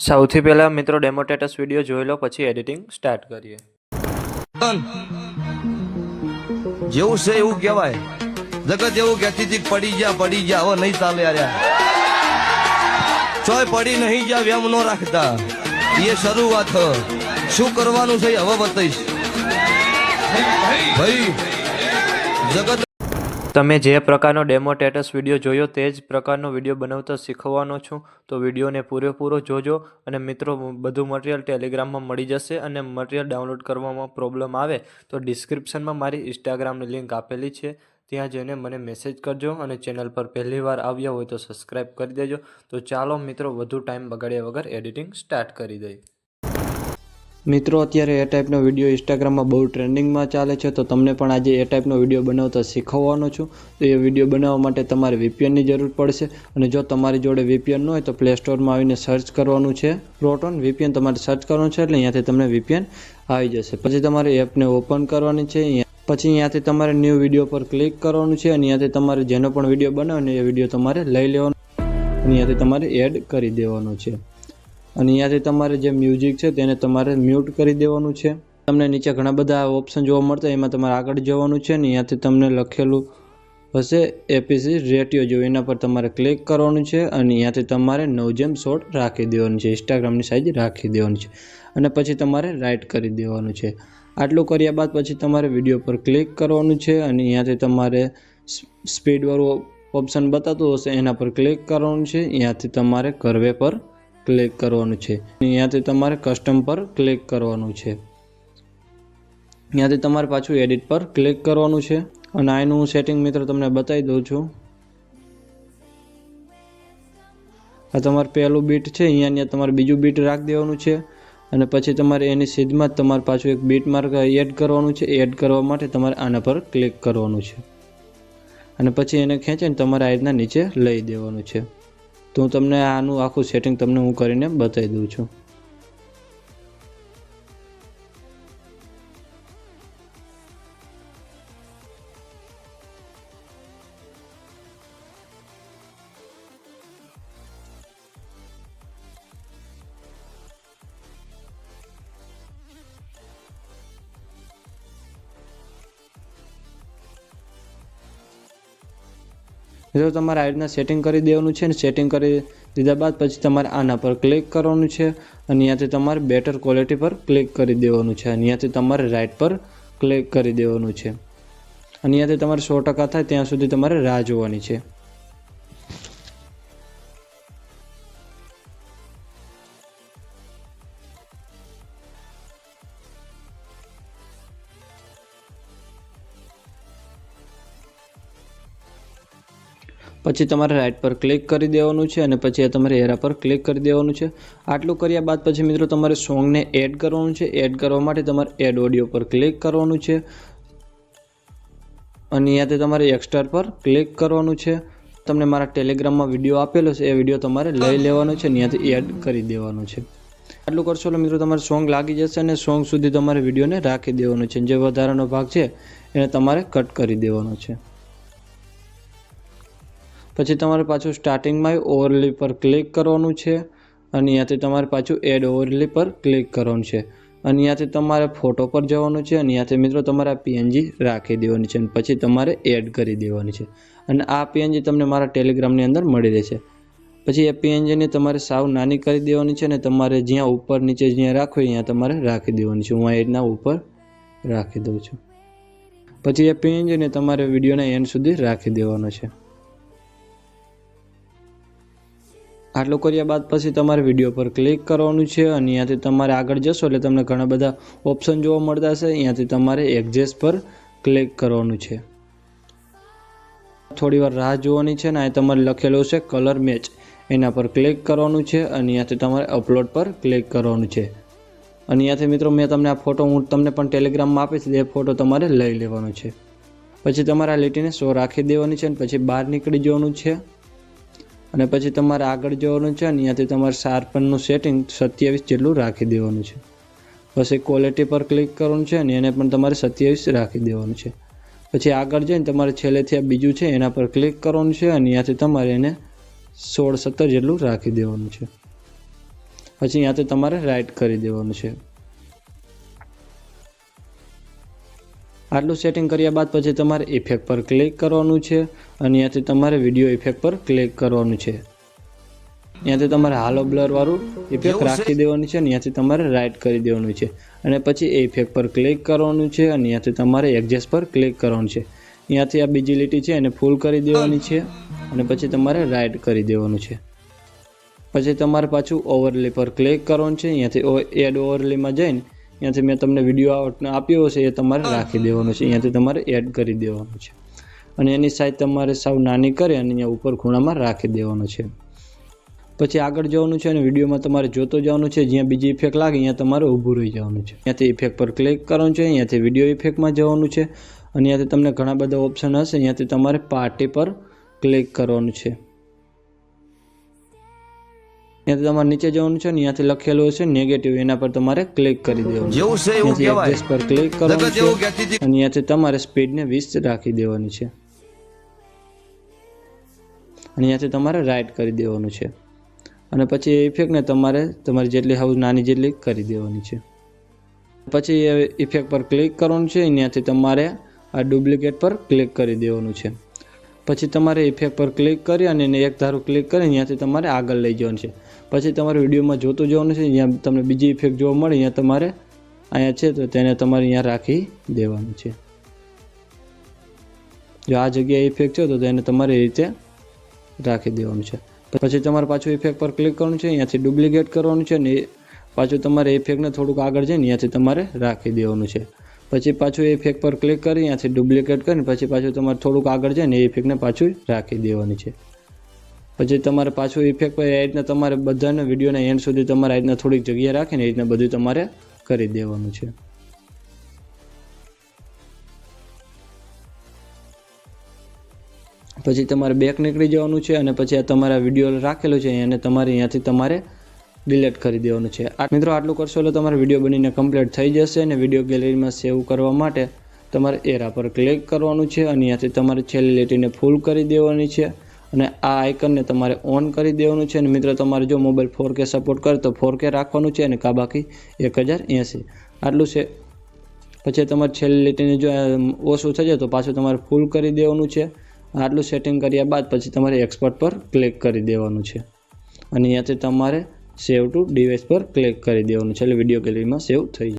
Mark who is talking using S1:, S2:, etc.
S1: સૌથી પહેલા મિત્રો ડેમો સ્ટેટસ વિડીયો જોઈ લો, પછી એડિટિંગ સ્ટાર્ટ કરીએ.
S2: જેવું છે એવું કહેવાય. જગત એવું કહેતી હતી પડી જા હવે નહીં ચાલે યાર. ચોય પડી નહીં જા વેમ નો રાખતા. એ શરૂઆત શું કરવાનું છે હવે બતાવીશ ભાઈ. જગત
S1: તમે જે પ્રકારનો ડેમો સ્ટેટસ વિડીયો જોયો તે જ પ્રકારનો વિડીયો બનાવતા શીખવાનો છું. તો વિડીયોને પૂરેપૂરો જોજો. અને મિત્રો, બધું મટીરિયલ ટેલિગ્રામમાં મળી જશે. અને મટીરિયલ ડાઉનલોડ કરવામાં પ્રોબ્લેમ આવે તો ડિસ્ક્રિપ્શનમાં મારી ઇન્સ્ટાગ્રામની લિંક આપેલી છે, ત્યાં જઈને મને મેસેજ કરજો. અને ચેનલ પર પહેલી વાર આવ્યા હોય તો સબસ્ક્રાઈબ કરી દેજો. તો ચાલો મિત્રો, વધુ ટાઈમ બગાડ્યા વગર એડિટિંગ સ્ટાર્ટ કરી દઈએ. મિત્રો, અત્યારે એ ટાઈપનો વિડીયો ઇન્સ્ટાગ્રામમાં બહુ ટ્રેન્ડિંગમાં ચાલે છે, તો તમને પણ આજે એ ટાઈપનો વિડીયો બનાવતા શીખવવાનો છું. તો એ વિડીયો બનાવવા માટે તમારે VPNની જરૂર પડશે. અને જો તમારી જોડે VPN ન હોય તો પ્લે સ્ટોરમાં આવીને સર્ચ કરવાનું છે પ્રોટોન VPN. તમારે સર્ચ કરવાનું છે એટલે અહીંયાથી તમને VPN આવી જશે. પછી તમારે એપને ઓપન કરવાની છે. પછી અહીંયાથી તમારે ન્યૂ વિડીયો પર ક્લિક કરવાનું છે. અને અહીંયાથી તમારે જેનો પણ વિડીયો બનાવવાનો એ વિડીયો તમારે લઈ લેવાનો. અહીંયાથી તમારે એડ કરી દેવાનો છે. અને અહીંયાથી તમારે જે મ્યુઝિક છે તેને તમારે મ્યુટ કરી દેવાનું છે. તમને નીચે ઘણા બધા ઓપ્શન જોવા મળતા, એમાં તમારે આગળ જવાનું છે. ને અહીંયાથી તમને લખેલું હશે APC રેટિયો જેવું, એના પર તમારે ક્લિક કરવાનું છે. અને અહીંયાથી તમારે 9:16 રાખી દેવાનું છે. ઇન્સ્ટાગ્રામની સાઇઝ રાખી દેવાની છે. અને પછી તમારે રાઇટ કરી દેવાનું છે. આટલું કર્યા બાદ પછી તમારે વિડીયો પર ક્લિક કરવાનું છે. અને અહીંયાથી તમારે સ્પીડવાળું ઓપ્શન બતાતું હશે એના પર ક્લિક કરવાનું છે. અહીંયાથી તમારે કરવે પર ક્લિક કરવાનું છે. અહીંયાથી તમારે કસ્ટમ પર ક્લિક કરવાનું છે. અહીંયાથી તમારે પાછું એડિટ પર ક્લિક કરવાનું છે. અને આનું સેટિંગ મિત્રો તમને બતાવી દઉં છું. આ તમારે પહેલું બીટ છે, અહીંયા તમારે બીજું બીટ રાખી દેવાનું છે. અને પછી તમારે એની સીધમાં જ તમારે પાછું એક બીટ માર્ક એડ કરવાનું છે. એડ કરવા માટે તમારે આના પર ક્લિક કરવાનું છે. અને પછી એને ખેંચીને તમારે આ રીતના નીચે લઈ દેવાનું છે. તો હું તમને આનું આખું સેટિંગ તમને હું કરીને બતાવી દઉં છું. જો તમારે આ રીતના સેટિંગ કરી દેવાનું છે. ને સેટિંગ કરી દીધા બાદ પછી તમારે આના પર ક્લિક કરવાનું છે. અને અહીંયાથી તમારે બેટર ક્વોલિટી પર ક્લિક કરી દેવાનું છે. અને અહીંયાથી તમારે રાઇટ પર ક્લિક કરી દેવાનું છે. અને અહીંયાથી તમારે 100% થાય ત્યાં સુધી તમારે રાહ જોવાની છે. પછી તમારે રાઇટ પર ક્લિક કરી દેવાનું છે. અને પછી તમારે એરા પર ક્લિક કરી દેવાનું છે. આટલું કર્યા બાદ પછી મિત્રો તમારે સોંગને એડ કરવાનું છે. એડ કરવા માટે તમારે એડ ઓડિયો પર ક્લિક કરવાનું છે. અને અહીંયાથી તમારે એક્સ્ટ્રા પર ક્લિક કરવાનું છે. તમને મારા ટેલિગ્રામમાં વિડીયો આપેલો છે, એ વિડીયો તમારે લઈ લેવાનો છે. અહીંયાથી એડ કરી દેવાનો છે. આટલું કરશો એટલે મિત્રો તમારે સોંગ લાગી જશે. અને સોંગ સુધી તમારે વિડીયોને રાખી દેવાનો છે. જે વધારાનો ભાગ છે એને તમારે કટ કરી દેવાનો છે. પછી તમારે પાછું સ્ટાર્ટિંગમાં ઓવરલી પર ક્લિક કરવાનું છે. અને અહીંયાથી તમારે પાછું એડ ઓવરલી પર ક્લિક કરવાનું છે. અને અહીંયાથી તમારે ફોટો પર જવાનું છે. અને અહીંયાથી મિત્રો તમારે આ PNG રાખી દેવાની છે. અને પછી તમારે એડ કરી દેવાની છે. અને આ PNG તમને મારા ટેલિગ્રામની અંદર મળી રહેશે. પછી એ PNGને તમારે સાવ નાની કરી દેવાની છે. અને તમારે જ્યાં ઉપર નીચે જ્યાં રાખવું ત્યાં તમારે રાખી દેવાની છે. હું આ એડના ઉપર રાખી દઉં છું. પછી એ PNGને તમારે વિડીયોના એન્ડ સુધી રાખી દેવાનો છે. આટલું કર્યા બાદ પછી તમારે વિડીયો પર ક્લિક કરવાનું છે. અને અહીંયાથી તમારે આગળ જશો એટલે તમને ઘણા બધા ઓપ્શન જોવા મળતા હશે. અહીંયાથી તમારે એડજસ્ટ પર ક્લિક કરવાનું છે. થોડી વાર રાહ જોવાની છે. ને અહીં તમારે લખેલું છે કલર મેચ, એના પર ક્લિક કરવાનું છે. અને અહીંયાથી તમારે અપલોડ પર ક્લિક કરવાનું છે. અને અહીંયાથી મિત્રો મેં તમને આ ફોટો હું તમને પણ ટેલિગ્રામમાં આપીશ, એ ફોટો તમારે લઈ લેવાનો છે. પછી તમારે આ લીટીને 100 રાખી દેવાની છે. અને પછી બહાર નીકળી જવાનું છે. અને પછી તમારે આગળ જવાનું છે. અને અહીંયાથી તમારે શાર્પનનું સેટિંગ 27 જેટલું રાખી દેવાનું છે. પછી ક્વોલિટી પર ક્લિક કરવાનું છે. અને એને પણ તમારે 27 રાખી દેવાનું છે. પછી આગળ જઈને તમારે છેલ્લેથી આ બીજું છે એના પર ક્લિક કરવાનું છે. અને અહીંયાથી તમારે એને 16-17 જેટલું રાખી દેવાનું છે.
S3: પછી અહીંયાથી તમારે રાઈટ કરી દેવાનું છે. આટલું સેટિંગ કર્યા બાદ પછી તમારે ઇફેક્ટ પર ક્લિક કરવાનું છે અને અહીંયાથી તમારે વિડીયો ઇફેક્ટ પર ક્લિક કરવાનું છે. અહીંયાથી તમારે હાલો બ્લર વાળું ઇફેક્ટ રાખી દેવાનું છે અને અહીંયાથી તમારે રાઈટ કરી દેવાનું છે અને પછી એ ઇફેક્ટ પર ક્લિક કરવાનું છે અને અહીંયાથી તમારે એડજસ્ટ પર ક્લિક કરવાનું છે. અહીંયાથી આ બીજી લીટી છે એને ફૂલ કરી દેવાની છે અને પછી તમારે રાઈટ કરી દેવાનું છે. પછી તમારે પાછું ઓવરલે પર ક્લિક કરવાનું છે. અહીંયાથી એડ ઓવરલેમાં જઈને અહીંયાથી મેં તમને વિડીયો આપ્યો હશે એ તમારે રાખી દેવાનું છે. અહીંયાથી તમારે એડ કરી દેવાનું છે અને એની સાઈઝ તમારે સાવ નાની કરી અને અહીંયા ઉપર ખૂણામાં રાખી દેવાનું છે. પછી આગળ જવાનું છે અને વિડીયોમાં તમારે જોતો જવાનું છે. જ્યાં બીજી ઇફેક્ટ લાગે અહીંયા તમારે ઊભું રહી જવાનું છે. અહીંયાથી ઇફેક્ટ પર ક્લિક કરવાનું છે. અહીંયાથી વિડીયો ઇફેક્ટમાં જવાનું છે અને અહીંયાથી તમને ઘણા બધા ઓપ્શન હશે. અહીંયાથી તમારે પાર્ટી પર ક્લિક કરવાનું છે. અહીંયાથી તમારે નીચે જવાનું છે અને અહીંયાથી લખેલું હશે નેગેટિવ, એના પર તમારે ક્લિક કરી દેવાનું છે. એડજસ્ટ પર ક્લિક કરવાનું છે અને અહીંયાથી તમારે સ્પીડને 20 રાખી દેવાની છે અને અહીંયાથી તમારે રાઈટ કરી દેવાનું છે અને પછી એ ઇફેક્ટને તમારે તમારી જેટલી હાઉસ નાની જેટલી કરી દેવાની છે. પછી એ ઇફેક્ટ પર ક્લિક કરવાનું છે. અહીંયાથી તમારે આ ડુપ્લિકેટ પર ક્લિક કરી દેવાનું છે. પછી તમારે ઇફેક્ટ પર ક્લિક કરી અને એને એક ધારું ક્લિક કરી અહીંયાથી તમારે આગળ લઈ જવાનું છે. પછી તમારે વિડીયોમાં જોતું જવાનું છે. અહીંયા તમને બીજી ઇફેક્ટ જોવા મળે અહીંયા તમારે અહીંયા છે તો તેને તમારે અહીંયા રાખી દેવાનું છે. જો આ જગ્યાએ ઇફેક્ટ છે તો તેને તમારે એ રીતે રાખી દેવાનું છે. પછી તમારે પાછું ઇફેક્ટ પર ક્લિક કરવાનું છે. અહીંયાથી ડુપ્લિકેટ કરવાનું છે અને પાછું તમારે ઇફેક્ટને થોડુંક આગળ જઈને અહીંયાથી તમારે રાખી દેવાનું છે. પછી પાછું ઇફેક્ટ પર ક્લિક કરી અહીંયાથી ડુપ્લિકેટ કરીને પછી પાછું તમારે થોડુંક આગળ જઈને એ ઇફેક્ટને પાછું રાખી દેવાની છે. પછી તમારે પાછું ઇફેક્ટ પર એ રીતના તમારે બધાને વિડીયોના એન્ડ સુધી તમારે આ રીતના થોડીક જગ્યા રાખીને એ રીતના બધું તમારે કરી દેવાનું છે. પછી તમારે બેક નીકળી જવાનું છે અને પછી આ તમારા વિડીયો રાખેલો છે એને તમારે અહીંયાથી તમારે ડિલીટ કરી દેવાનું છે. મિત્રો આટલું કરશો એટલે તમારો વિડીયો બનીને કમ્પ્લીટ થઈ જશે અને વિડીયો ગેલેરીમાં સેવ કરવા માટે તમારે એરા પર ક્લિક કરવાનું છે અને અહીંયાથી તમારે છેલ્લી લીટીને ફૂલ કરી દેવાની છે અને આ આઇકનને તમારે ઓન કરી દેવાનું છે. અને મિત્રો તમારે જો મોબાઈલ 4K સપોર્ટ કરે તો 4K રાખવાનું છે અને બાકી 1080 આટલું છે. પછી તમારે છેલ્લી લીટીને જો ઓછું થઈ જાય તો પાછું તમારે ફૂલ કરી દેવાનું છે. આટલું સેટિંગ કર્યા બાદ પછી તમારે એક્સપોર્ટ પર ક્લિક કરી દેવાનું છે અને અહીંયાથી તમારે સેવ ટુ ડિવાઇસ પર ક્લિક કરી દેવાનું છે એટલે વિડીયો ગેલેરીમાં સેવ થઈ જાય.